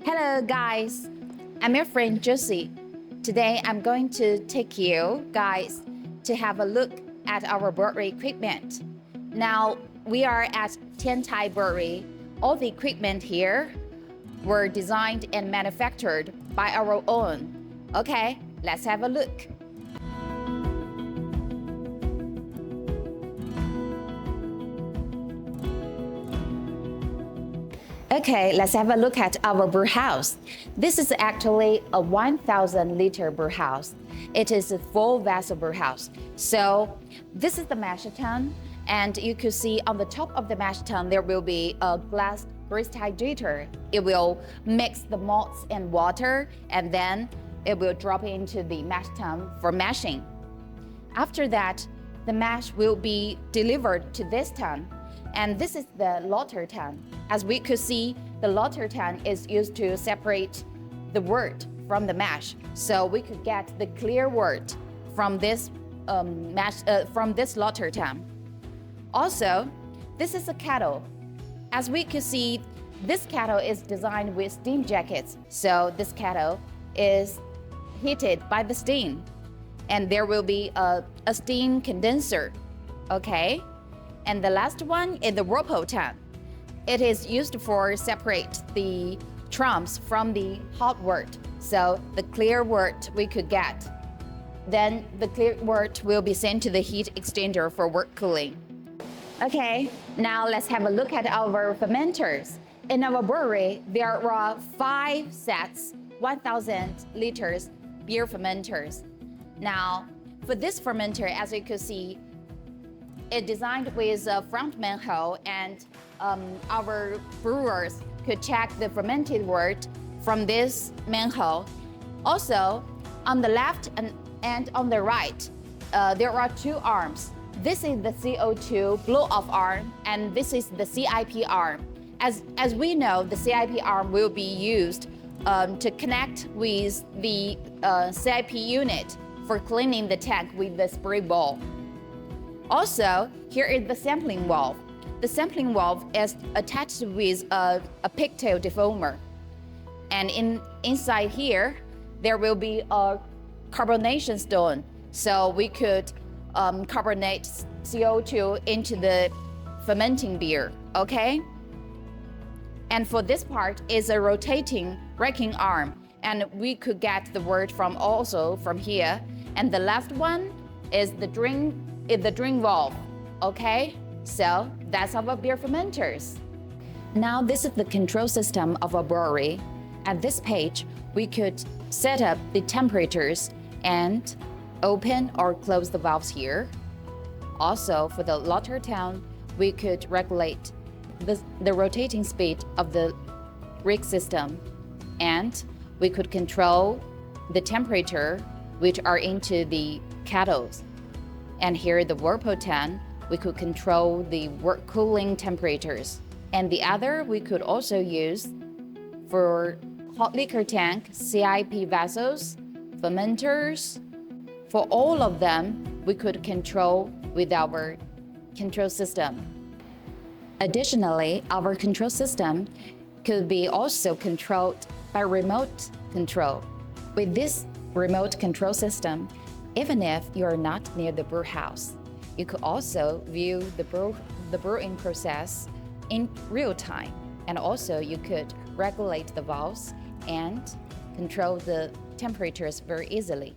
Hello guys, I'm your friend Josie. Today I'm going to take you guys to have a look at our brewery equipment. Now we are at Tiantai brewery. All the equipment here were designed and manufactured by our own. Okay, let's have a look. Okay, let's have a look at our brew house. This is actually a 1,000 liter brew house. It is a full vessel brew house. So this is the mash tun, and you could see on the top of the mash tun there will be a glass grist hydrator. It will mix the malts and water, and then it will drop into the mash tun for mashing. After that, the mash will be delivered to this tun. And this is the lauter tun. As we could see, the lauter tun is used to separate the wort from the mash, so we could get the clear wort from this lauter tun. Also, this is a kettle. As we could see, this kettle is designed with steam jackets, so this kettle is heated by the steam, and there will be a steam condenser. Okay. And the last one is the whirlpool tun. It is used for separate the trumps from the hot wort, so the clear wort we could get. Then the clear wort will be sent to the heat exchanger for wort cooling. Okay, now let's have a look at our fermenters. In our brewery, there are 5 sets, 1,000 liters beer fermenters. Now, for this fermenter, as you can see, it's designed with a front manhole, and our brewers could check the fermented wort from this manhole. Also, on the left and on the right, there are 2 arms. This is the CO2 blow-off arm, and this is the CIP arm. As we know, the CIP arm will be used to connect with the CIP unit for cleaning the tank with the spray ball. Also, here is the sampling valve. The sampling valve is attached with a pigtail defoamer. And inside here, there will be a carbonation stone. So we could carbonate CO2 into the fermenting beer, okay? And for this part is a rotating raking arm. And we could get the wort also from here. And the last one is the drain valve, okay? So that's our beer fermenters. Now this is the control system of a brewery. At this page, we could set up the temperatures and open or close the valves here. Also, for the lauter tun, we could regulate the rotating speed of the rig system, and we could control the temperature which are into the kettles. And here the whirlpool tun, we could control the wort cooling temperatures. And the other we could also use for hot liquor tank, CIP vessels, fermenters. For all of them, we could control with our control system. Additionally, our control system could be also controlled by remote control. With this remote control system, even if you're not near the brew house, you could also view the brewing process in real time. And also you could regulate the valves and control the temperatures very easily.